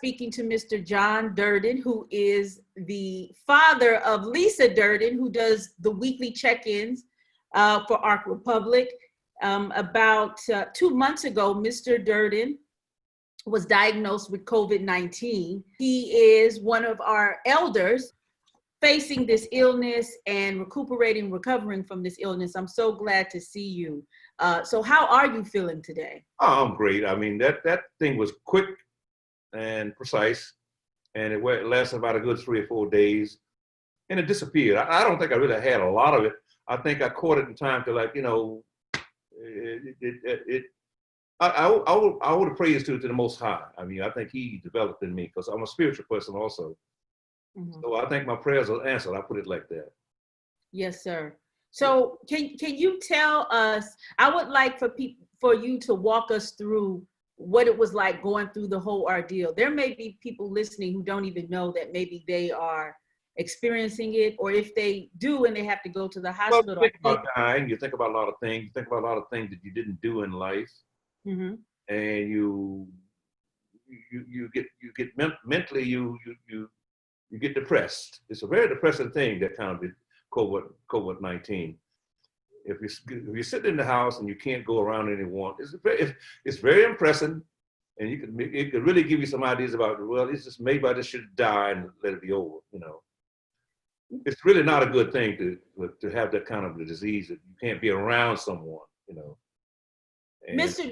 speaking to Mr. John Durden, who is the father of Lisa Durden, who does the weekly check-ins for Ark Republic. About 2 months ago, Mr. Durden was diagnosed with COVID-19. He is one of our elders facing this illness and recovering from this illness. I'm so glad to see you. So how are you feeling today? Oh, I'm great. I mean, that thing was quick and precise, and it lasted about a good 3 or 4 days, and it disappeared. I don't think I really had a lot of it. I think I caught it in time to, like, you know, I would have praised to the Most High. I mean, I think He developed in me because I'm a spiritual person also. Mm-hmm. So I think my prayers are answered. I put it like that. Yes, sir. So can you tell us? I would like for you to walk us through what it was like going through the whole ordeal. There may be people listening who don't even know that maybe they are experiencing it, or if they do and they have to go to the hospital. Well, you think about dying, you think about a lot of things. You think about a lot of things that you didn't do in life, mm-hmm. and you get mentally you get depressed. It's a very depressing thing, that kind of COVID-19. If you sit in the house and you can't go around anyone, it's very impressive, and it could really give you some ideas about, well, it's just maybe I just should die and let it be over. You know, it's really not a good thing to have that kind of a disease that you can't be around someone. You know. And Mr.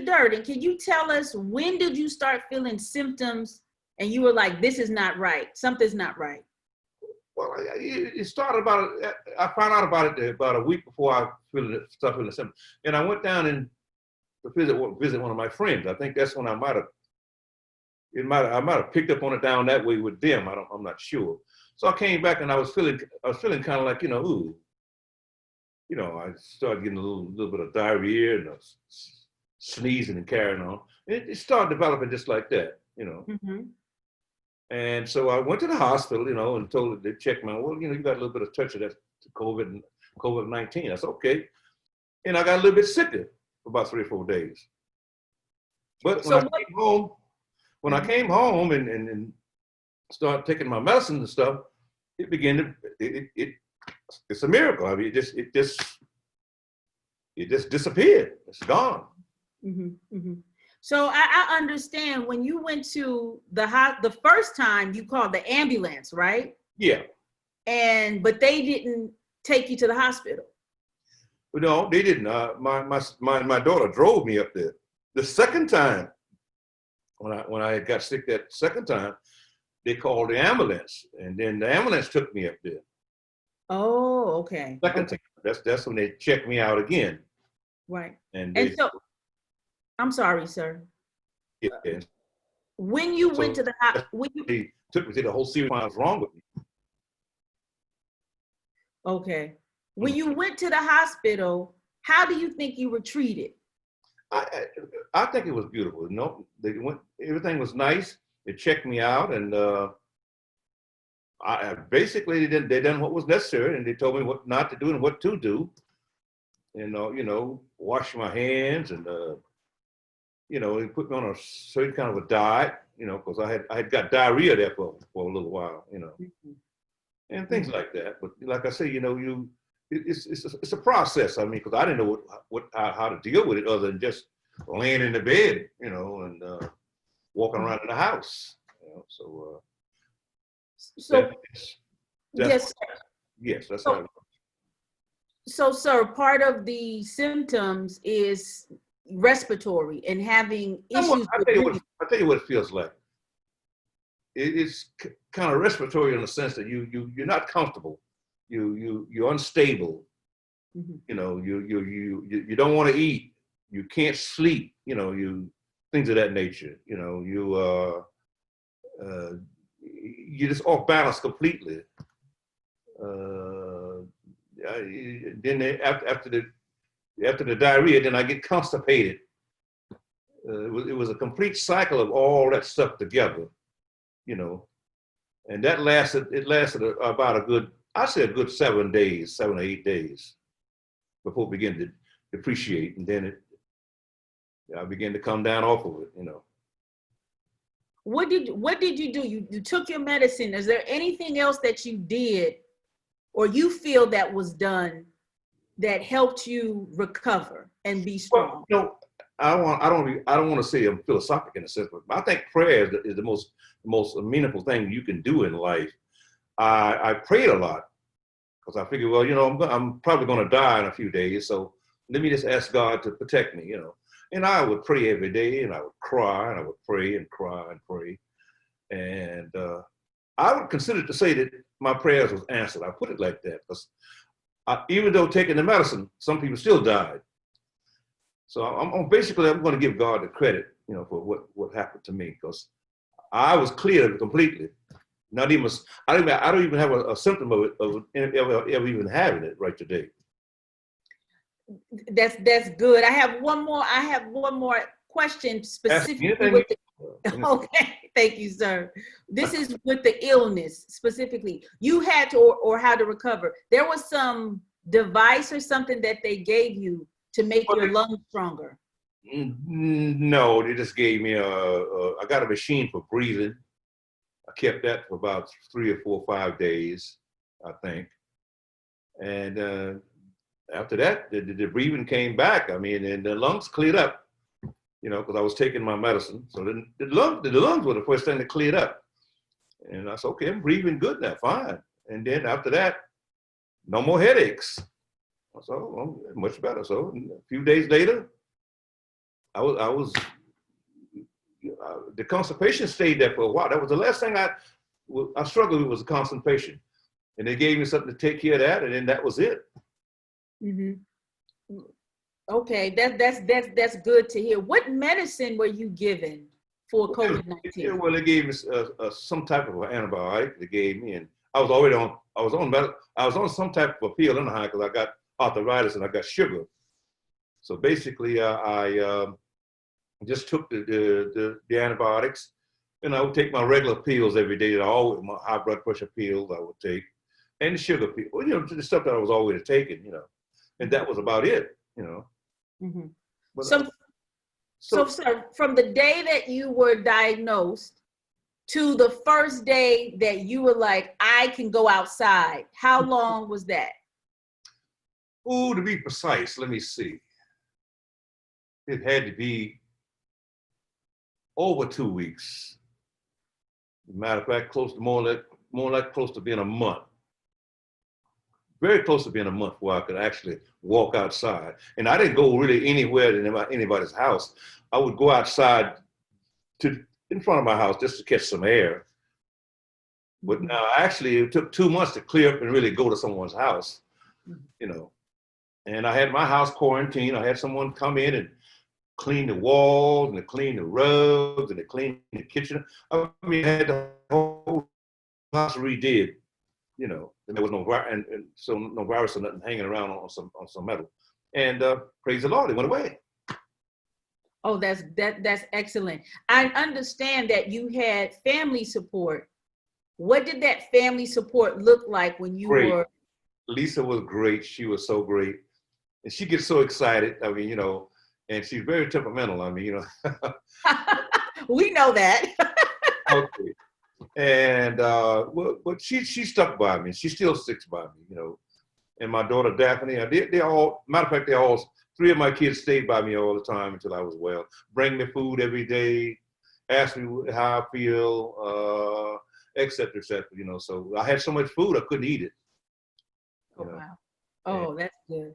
Durden, can you tell us, when did you start feeling symptoms and you were like, this is not right, something's not right? Well, it started I found out about it about a week before I started feeling the symptoms. And I went down and to visit one of my friends. I think that's when I might have picked up on it down that way with them. I'm not sure. So I came back and I was feeling kind of like, you know, ooh. You know, I started getting a little bit of diarrhea and sneezing and carrying on. It started developing just like that, you know. Mm-hmm. And so I went to the hospital, you know, and told them, they checked me out. Well, you know, you got a little bit of touch of that COVID-19. I said, okay. And I got a little bit sicker for about 3 or 4 days. But when I came home and started taking my medicine and stuff, it began to, it's a miracle. I mean, it just disappeared. It's gone. Mm-hmm, mm-hmm. So I understand when you went to the first time you called the ambulance, right? Yeah. But they didn't take you to the hospital. No, they didn't. My daughter drove me up there. The second time, when I got sick that second time, they called the ambulance, and then the ambulance took me up there. Oh, okay. Second time. That's when they checked me out again. Right. And so, I'm sorry, sir. Yeah. When you went to the hospital, they took me to the whole series of what was wrong with me. Okay. When you went to the hospital, how do you think you were treated? I think it was beautiful. No, everything was nice. They checked me out, and I basically they done what was necessary, and they told me what not to do and what to do. And you know, wash my hands, and you know, they put me on a certain kind of a diet, you know, because I had got diarrhea there for a little while, you know, and things like that. But like I say, you know, it's a process. I mean, because I didn't know how to deal with it other than just laying in the bed, you know, and walking around in the house, you know. So yes, yes, that's how it works. So, sir, part of the symptoms is respiratory and having issues. I'll tell you what it feels like. It's kind of respiratory in the sense that you're not comfortable. You're unstable. Mm-hmm. You know, you don't want to eat. You can't sleep. You know, things of that nature. You know, you're just off balance completely. Then after the diarrhea, then I get constipated. It was a complete cycle of all that stuff together, you know, and it lasted about a good 7 days, 7 or 8 days before it began to depreciate, and then I began to come down off of it, you know. what did you do? You took your medicine. Is there anything else that you did or you feel that was done that helped you recover and be strong? Well, I don't want to say I'm philosophic in a sense, but I think prayer is the most meaningful thing you can do in life. I prayed a lot because I figured, well, I'm probably going to die in a few days, so let me just ask God to protect me, And I would pray every day, and I would cry, and I would pray and cry and pray, and I would consider to say that my prayers was answered. I put it like that because even though taking the medicine, some people still died. So I'm going to give God the credit, for what happened to me, because I was cleared completely. Not even I don't even have a symptom of it of ever even having it right today. That's good. I have one more question specifically with the, okay, thank you, sir. This is with the illness specifically. You had to or how to recover. There was some device or something that they gave you to make your lungs stronger. No, they just gave me I got a machine for breathing. I kept that for about 3 or 4 or 5 days, I think. And after that, the breathing came back. I mean, and the lungs cleared up, because I was taking my medicine. So then the lungs were the first thing that cleared up. And I said, okay, I'm breathing good now, fine. And then after that, no more headaches. So I'm much better. So a few days later, the constipation stayed there for a while. That was the last thing I struggled with, was the constipation. And they gave me something to take care of that, and then that was it. Mm-hmm. Okay, that's good to hear. What medicine were you given for COVID-19? Well, they gave me some type of antibiotic. They gave me, and I was on some type of a pill anyhow because I got arthritis and I got sugar. So basically, I just took the antibiotics, and I would take my regular pills every day. My high blood pressure pills I would take, and the sugar pills. The stuff that I was always taking. And that was about it. Mm-hmm. But, so, sir, from the day that you were diagnosed to the first day that you were like, I can go outside, how long was that? Oh, to be precise, let me see. It had to be over 2 weeks. Matter of fact, more like close to being a month. Very close to being a month where I could actually walk outside. And I didn't go really anywhere in anybody's house. I would go outside in front of my house just to catch some air. But now actually it took 2 months to clear up and really go to someone's house, And I had my house quarantined. I had someone come in and clean the walls and to clean the rugs and to clean the kitchen. I mean, I had the whole house redid. And there was no virus or nothing hanging around on some metal. And praise the Lord, it went away. Oh, that's excellent. I understand that you had family support. What did that family support look like when you were? Lisa was great. She was so great, and she gets so excited. I mean, and she's very temperamental. I mean, We know that. Okay. And but she stuck by me. She still sticks by me, And my daughter Daphne, they all, matter of fact, 3 of my kids stayed by me all the time until I was well. Bring me food every day, ask me how I feel, et cetera, et cetera. So I had so much food I couldn't eat it. Wow. Oh, that's good.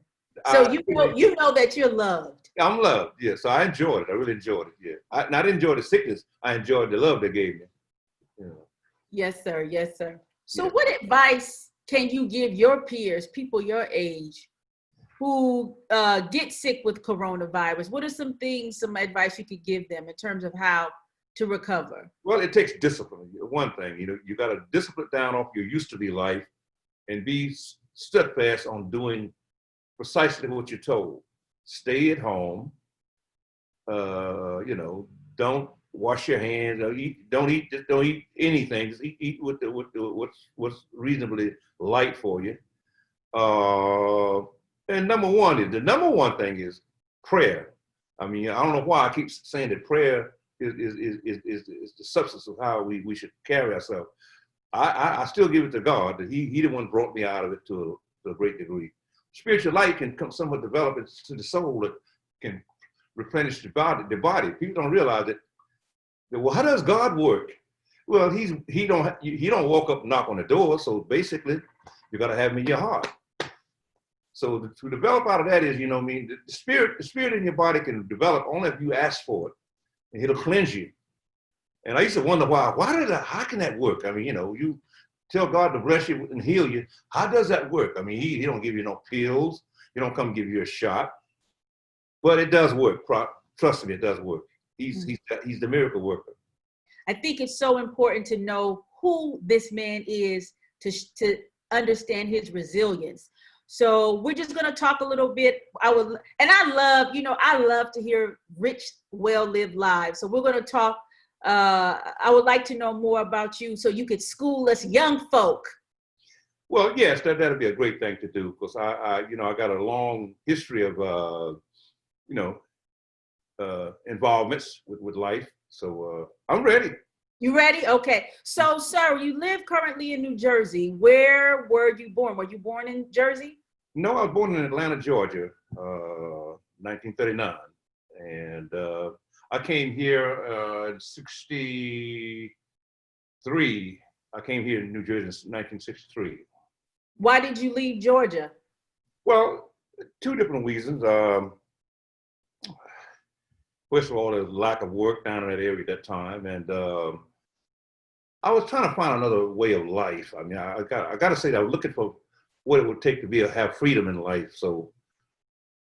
So you know that you're loved. I'm loved. Yeah. So I enjoyed it. I really enjoyed it. Yeah. I didn't enjoy the sickness. I enjoyed the love they gave me. Yes, sir. Yes, sir. So what advice can you give your peers, people your age, who get sick with coronavirus? What are some advice you could give them in terms of how to recover? Well, it takes discipline. One thing, you got to discipline down off your used to be life and be steadfast on doing precisely what you're told. Stay at home. Don't wash your hands. Don't eat anything. Just eat what's reasonably light for you. And the number one thing is prayer. I mean, I don't know why I keep saying that prayer is the substance of how we should carry ourselves. I still give it to God that He the one brought me out of it to a great degree. Spiritual light can come somewhat develop into the soul that can replenish the body. People don't realize it. Well, how does God work? Well, he don't walk up and knock on the door. So basically, you got to have him in your heart. So to develop out of that is, what I mean, the spirit in your body can develop only if you ask for it, and it'll cleanse you. And I used to wonder how can that work? I mean, you tell God to bless you and heal you. How does that work? I mean, he don't give you no pills. He don't come give you a shot. But it does work. Trust me, it does work. He's the miracle worker. I think it's so important to know who this man is to understand his resilience. So we're just going to talk a little bit. I love to hear rich, well-lived lives. So we're going to talk. I would like to know more about you so you could school us young folk. Well, yes, that'd be a great thing to do, because I got a long history of involvements with life. So I'm ready. You ready? Okay. So, sir, you live currently in New Jersey. Where were you born? Were you born in Jersey? No, I was born in Atlanta, Georgia, 1939. And I came here in 63. I came here in New Jersey in 1963. Why did you leave Georgia? Well, two different reasons. First of all, there's lack of work down in that area at that time, and I was trying to find another way of life. I mean, I got to say that I was looking for what it would take to have freedom in life. So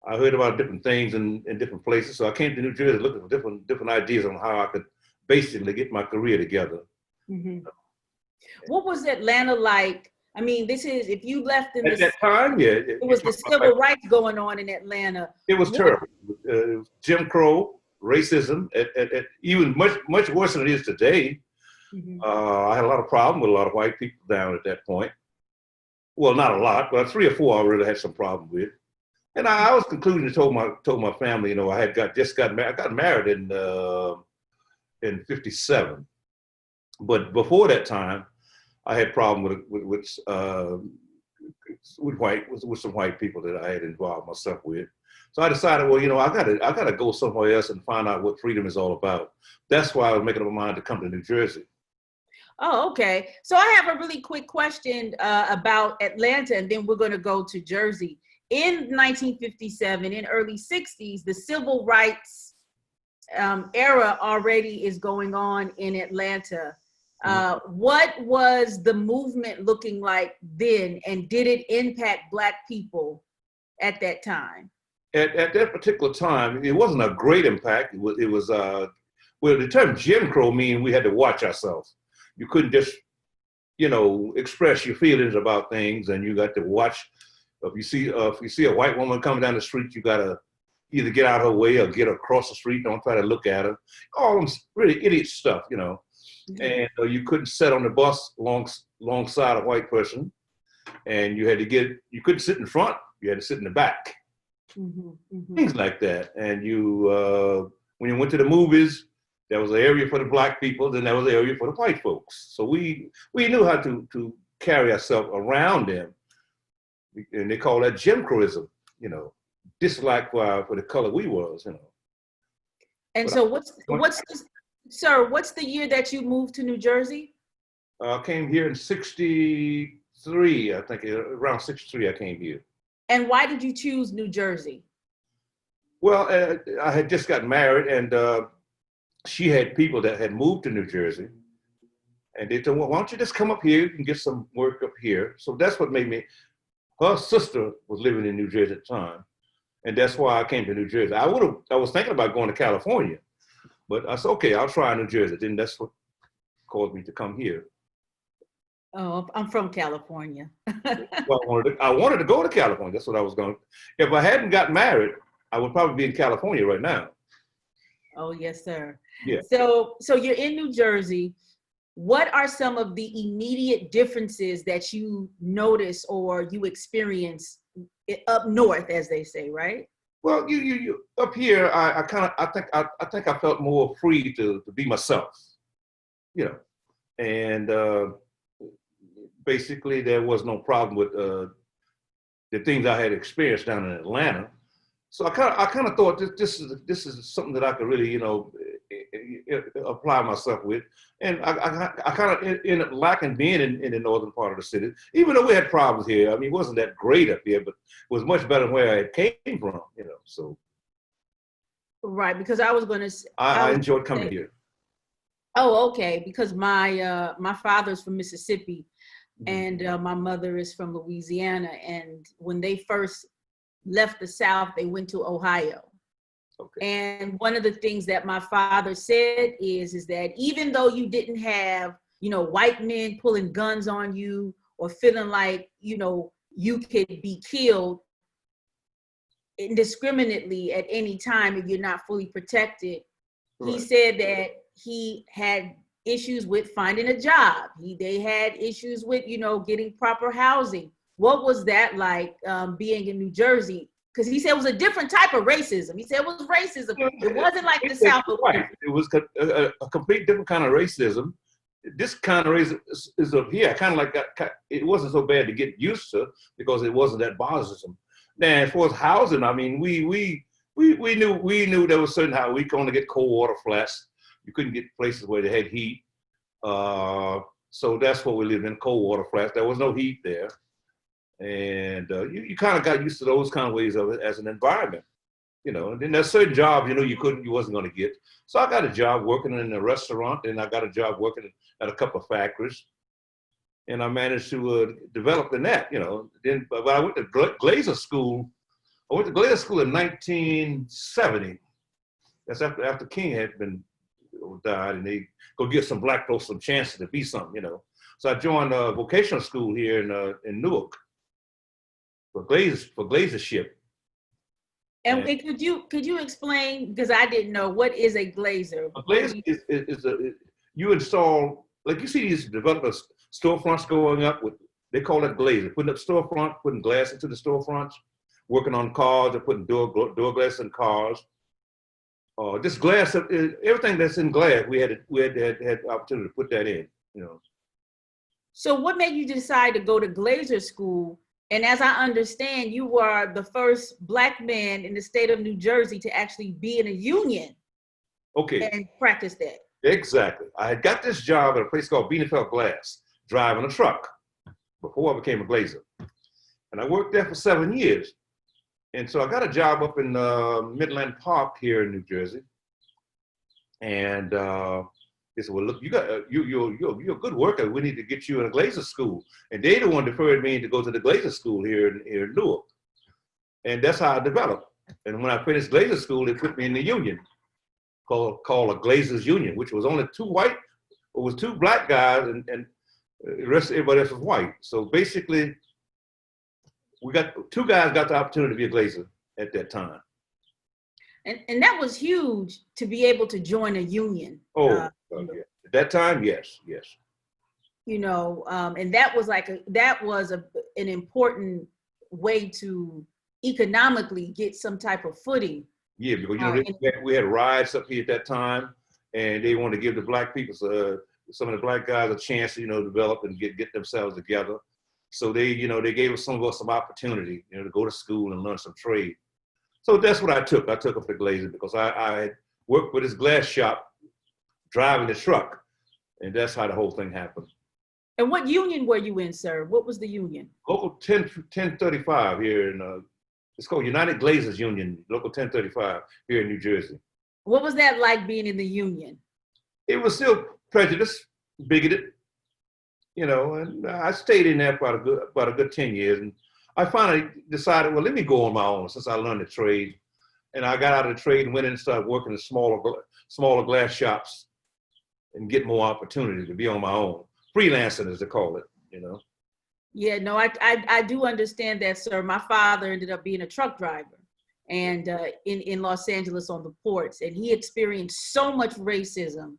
I heard about different things in different places. So I came to New Jersey looking for different ideas on how I could basically get my career together. Mm-hmm. What was Atlanta like? I mean, if you left in at that time, yeah, it was the civil rights going on in Atlanta. It was terrible. It was Jim Crow, racism, even much worse than it is today. Mm-hmm. I had a lot of problems with a lot of white people down at that point. Well, not a lot, but 3 or 4 I really had some problem with. And I was concluding to told my family, I had just got married. I got married in 57, but before that time, I had problem with some white people that I had involved myself with. So I decided, well, I gotta go somewhere else and find out what freedom is all about. That's why I was making up my mind to come to New Jersey. Oh, okay. So I have a really quick question about Atlanta, and then we're going to go to Jersey. In 1957, in early 60s, the civil rights era already is going on in Atlanta. What was the movement looking like then, and did it impact Black people at that time? At that particular time, it wasn't a great impact. It was the term Jim Crow means we had to watch ourselves. You couldn't just, express your feelings about things, and you got to watch. If you see a white woman coming down the street, you gotta either get out of her way or get her across the street. Don't try to look at her. All them really idiot stuff, Mm-hmm. And you couldn't sit on the bus alongside a white person, and you couldn't sit in front. You had to sit in the back. Mm-hmm. Mm-hmm. Things like that. And when you went to the movies, there was an area for the Black people, then there was an area for the white folks. So we knew how to carry ourselves around them. And they call that Jim Crowism, dislike for the color we was, And but so what's the year that you moved to New Jersey? I came here in 63, I think, around 63 I came here. And why did you choose New Jersey? Well, I had just gotten married, and she had people that had moved to New Jersey. And they told, well, why don't you just come up here? You can get some work up here. So that's what made me. Her sister was living in New Jersey at the time. And that's why I came to New Jersey. I was thinking about going to California, but I said, okay, I'll try New Jersey. Then that's what caused me to come here. Oh, I'm from California. Well, I wanted to go to California. That's what I was going to. If I hadn't got married, I would probably be in California right now. Oh, yes, sir. Yeah. So you're in New Jersey. What are some of the immediate differences that you notice or you experience up north, as they say, right? Well, you up here, I kind of, I think I felt more free to be myself, you know, and basically there was no problem with the things I had experienced down in Atlanta. So I kind of thought this is something that I could really, apply myself with. And I kind of ended up liking being in the northern part of the city, even though we had problems here. I mean, it wasn't that great up here, but it was much better than where I came from, So Right, because I was going to. I enjoyed coming here. Oh, okay. Because my father's from Mississippi, Mm-hmm. and my mother is from Louisiana. And when they first left the South, they went to Ohio. Okay. And one of the things that my father said is that even though you didn't have, white men pulling guns on you or feeling like, you could be killed indiscriminately at any time if you're not fully protected. Right. He said that he had issues with finding a job. They had issues with, getting proper housing. What was that like being in New Jersey? Because he said it was a different type of racism. He said it was racism. It wasn't like the South. Right. It was a complete different kind of racism. This kind of racism is up here. Kind of like it wasn't so bad to get used to because it wasn't that bothersome. Now, as far as housing, I mean, we knew there was certain how we could only get cold water flats. You couldn't get places where they had heat. So that's what we lived in, cold water flats. There was no heat there. And you kind of got used to those kind of ways of it as an environment, And then there's certain jobs, you wasn't going to get. So I got a job working in a restaurant, and I got a job working at a couple of factories, and I managed to develop in that, Then, but I went to Glazer School. I went to Glazer School in 1970. That's after King had died, and they go give some black folks some chances to be something, So I joined a vocational school here in Newark. For glazership. And could you explain, because I didn't know, what is a glazer? A glazer is you install, like you see these developers storefronts going up with, they call it glazer, putting up storefront, putting glass into the storefronts, working on cars, or putting door glass in cars. This glass, everything that's in glass, we had opportunity to put that in, So what made you decide to go to glazer school? And as I understand, you were the first Black man in the state of New Jersey to actually be in a union. Okay. And practice that. Exactly. I had got this job at a place called Bielefeld Glass, driving a truck, before I became a glazer. And I worked there for 7 years. And so I got a job up in Midland Park here in New Jersey. And they said, well, look, you're a good worker. We need to get you in a glazer school. And they the one deferred me to go to the glazer school here in Newark. And that's how I developed. And when I finished glazer school, they put me in the union called a glazers union, which was only two black guys, and the rest of everybody else was white. So basically, two guys got the opportunity to be a glazer at that time. And that was huge to be able to join a union. Yeah. At that time, yes. And that was an important way to economically get some type of footing. Yeah, because we had riots up here at that time, and they wanted to give the black people, some of the black guys, a chance to develop and get themselves together. So they gave some of us some opportunity, to go to school and learn some trade. So that's what I took. I took up the glazing because I had worked with this glass shop, driving the truck, and that's how the whole thing happened. And what union were you in, sir? What was the union? Local 1035 here in, it's called United Glazers Union, Local 1035 here in New Jersey. What was that like being in the union? It was still prejudiced, bigoted, and I stayed in there for about a good 10 years. And I finally decided, well, let me go on my own since I learned the trade. And I got out of the trade and went in and started working in smaller glass shops and get more opportunity to be on my own. Freelancing, as they call it, Yeah, no, I do understand that, sir. My father ended up being a truck driver and in Los Angeles on the ports. And he experienced so much racism,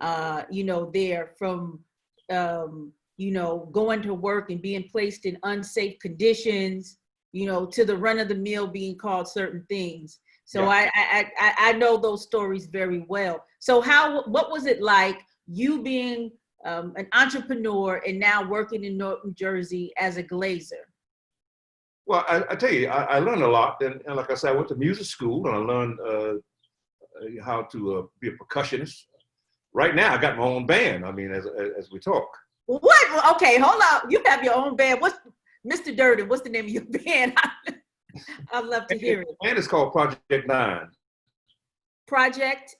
there from, going to work and being placed in unsafe conditions, to the run of the mill being called certain things. So Yeah. I know those stories very well. So what was it like you being an entrepreneur and now working in North New Jersey as a glazer? Well, I tell you, I learned a lot. And like I said, I went to music school and I learned how to be a percussionist. Right now, I got my own band. I mean, as we talk. What? Okay, hold on. You have your own band. What's Mr. Durden? What's the name of your band? I'd love to hear it. The band is called Project 9. Project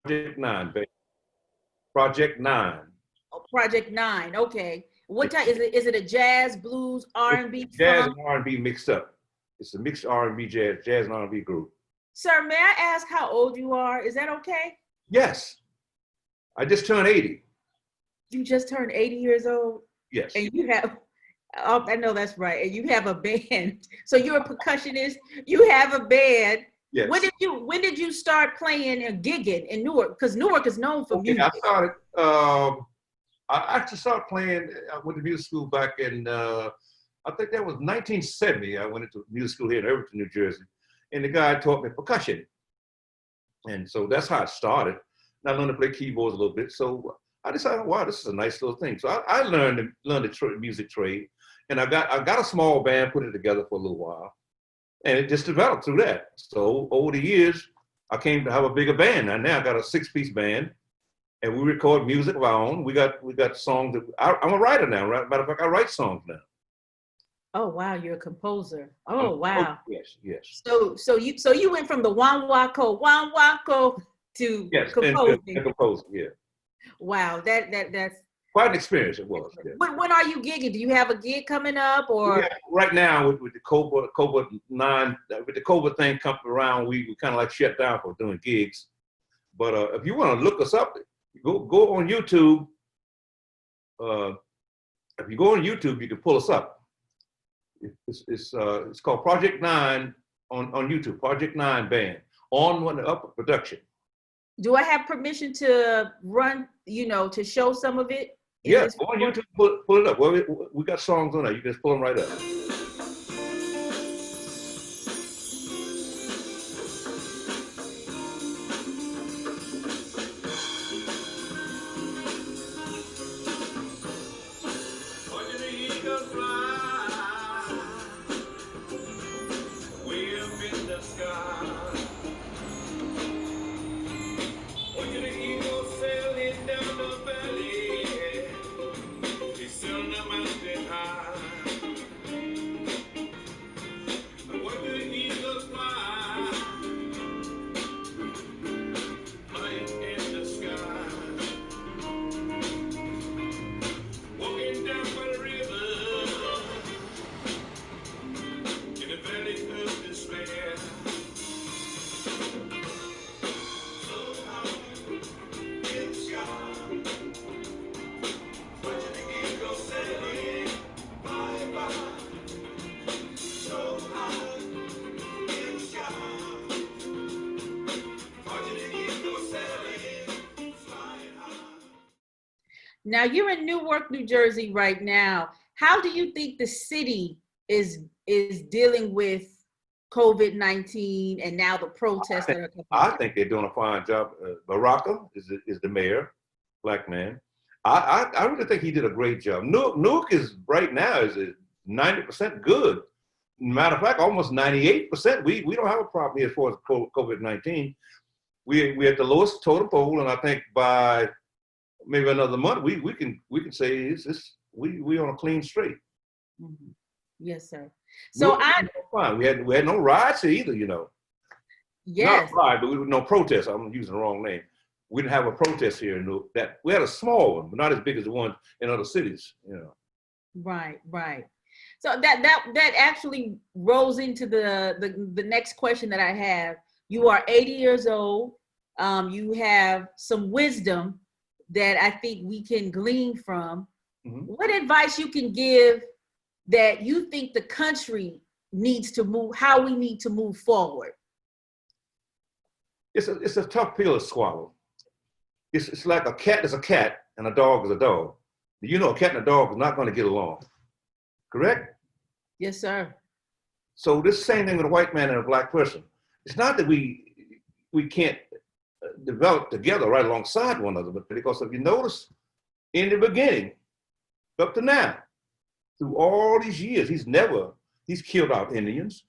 Project 9, baby. Project 9. oh, Project 9. Okay. What type is it? Is it a jazz, blues, R&B, Jazz funk? and R&B mixed up. It's a mixed R&B jazz and R&B group. Sir, may I ask how old you are? Is that okay? Yes. I just turned 80. You just turned 80 years old? Yes. And you have, oh, I know that's right. And you have a band. So you're a percussionist. You have a band. Yes. When did you start playing and gigging in Newark? Because Newark is known for music. I actually started playing. I went to music school back in, I think that was 1970. I went into music school here in Irvington, New Jersey. And the guy taught me percussion. And so that's how it started. And I learned to play keyboards a little bit. So I decided, wow, this is a nice little thing. So I learned the music trade. And I got a small band, put it together for a little while. And it just developed through that. So over the years, I came to have a bigger band. And now I got a 6-piece band. And we record music of our own. We got songs that I'm a writer now. Right? Matter of fact, I write songs now. Oh wow, you're a composer. Oh wow. Yes. So you went from the Wako to composing. And composing, yeah. Wow, that's quite an experience. It was. Yeah. When are you gigging? Do you have a gig coming up or? Yeah, right now with the COVID 9, with the COVID thing coming around, we kind of like shut down for doing gigs. But if you want to look us up, go on YouTube. If you go on YouTube, you can pull us up. It's called Project 9 on YouTube. Project 9 Band on One Up Production. Do I have permission to run? To show some of it? Yes, go on YouTube. Pull it up. Well, we got songs on there. You just pull them right up. Now you're in Newark, New Jersey right now. How do you think the city is dealing with COVID-19 and now the protests that are coming? I think they're doing a fine job. Baraka is the mayor, black man. I really think he did a great job. Newark is right now is 90% good. Matter of fact, almost 98%. We don't have a problem here as far as COVID-19. We're at the lowest totem pole, and I think by maybe another month we can say we on a clean straight. Mm-hmm. Yes, sir. So fine. We had no riots either, Yes. Not riot, but no protests. I'm using the wrong name. We didn't have a protest here in Newark. That we had a small one, but not as big as the one in other cities. Right. So that actually rolls into the next question that I have. You are 80 years old. You have some wisdom that I think we can glean from. Mm-hmm. What advice you can give that you think the country needs to move, how we need to move forward? It's a tough pill to swallow. It's like a cat is a cat and a dog is a dog. A cat and a dog is not going to get along. Correct? Yes, sir. So this same thing with a white man and a black person. It's not that we can't develop together right alongside one another, but because if you notice in the beginning up to now, through all these years, he's killed out Indians,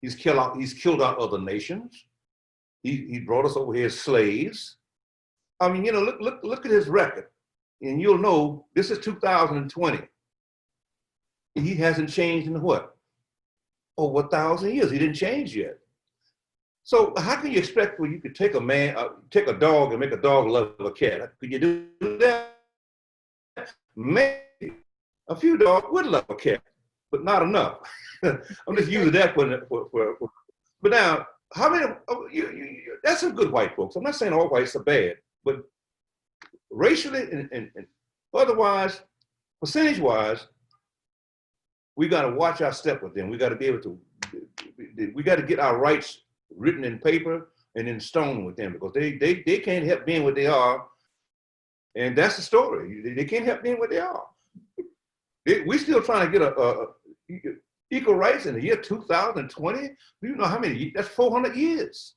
he's killed out other nations. He brought us over here as slaves. I mean, look at his record, and you'll know this is 2020. He hasn't changed in what? Over 1,000 years. He didn't change yet. So how can you expect when you could take take a dog and make a dog love a cat? Could you do that? Maybe a few dogs would love a cat, but not enough. I'm just using that for. But now, how many? That's some good white folks. I'm not saying all whites are bad, but racially and otherwise, percentage-wise, we got to watch our step with them. We got to be able to. We got to get our rights written in paper and in stone with them, because they can't help being what they are, and that's the story. They can't help being what they are. We still trying to get equal rights in the year 2020. You know how many? That's 400 years.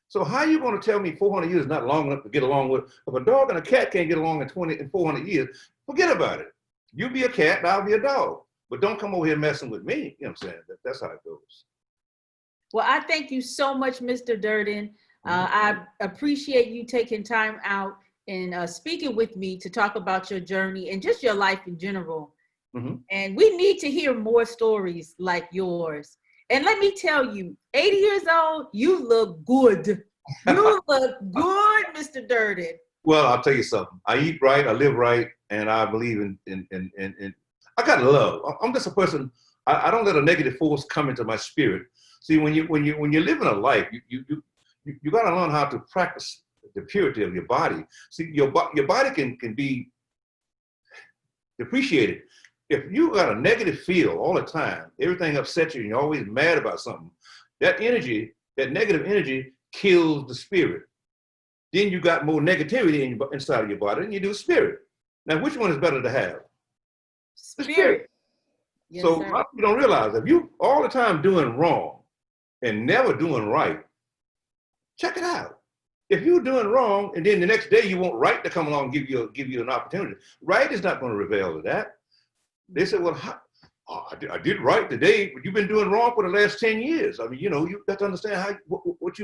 So how are you going to tell me 400 years is not long enough to get along with? If a dog and a cat can't get along in 400 years, forget about it. You be a cat, and I'll be a dog. But don't come over here messing with me. You know what I'm saying? That's how it goes. Well, I thank you so much, Mr. Durden. I appreciate you taking time out and speaking with me to talk about your journey and just your life in general. Mm-hmm. And we need to hear more stories like yours. And let me tell you, 80 years old, you look good. You look good, Mr. Durden. Well, I'll tell you something. I eat right, I live right, and I believe in I got love. I'm just a person. I don't let a negative force come into my spirit. See, when you're living a life, you got to learn how to practice the purity of your body. See, your body can be depreciated. If you got a negative feel all the time, everything upsets you, and you're always mad about something, that negative energy kills the spirit. Then you got more negativity inside of your body than you do spirit. Now, which one is better to have? Spirit. Yes, so you don't realize, if you all the time doing wrong and never doing right, check it out. If you're doing wrong and then the next day you want right to come along and give you an opportunity, right is not going to reveal to that. They said, well, I did right today, but you've been doing wrong for the last 10 years. I mean, you got to understand what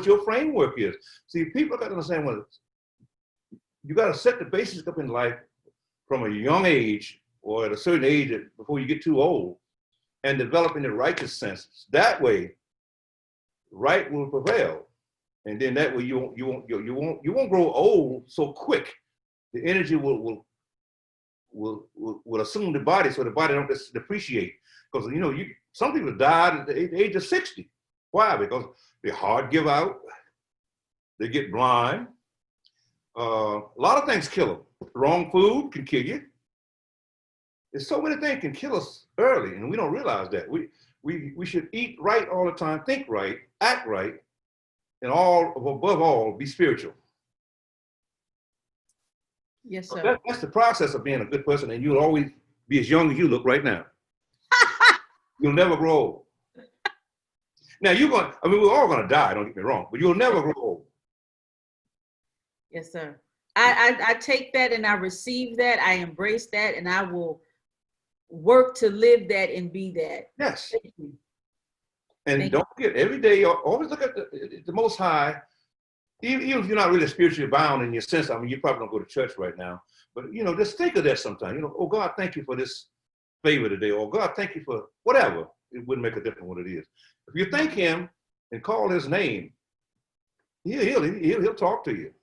your framework is. See, people got to understand you got to set the basics up in life from a young age, or at a certain age before you get too old, and developing the righteous senses. That way, right will prevail, and then that way you won't grow old so quick. The energy will assume the body, so the body don't just depreciate. Because some people died at the age of 60. Why? Because their heart give out, they get blind. A lot of things kill them. Wrong food can kill you. There's so many things can kill us early, and we don't realize that. We should eat right all the time, think right, act right, and above all, be spiritual. Yes, sir. So that's the process of being a good person, and you'll always be as young as you look right now. You'll never grow old. Now we're all gonna die, don't get me wrong, but you'll never grow old. Yes, sir. I take that and I receive that, I embrace that, and I will work to live that and be that. Yes. Thank you. And don't forget, every day, always look at the Most High. Even if you're not really spiritually bound in your sense, I mean, you probably don't go to church right now, but just think of that sometime. Oh God, thank you for this favor today, or God, thank you for whatever. It wouldn't make a difference what it is. If you thank Him and call His name, He'll talk to you.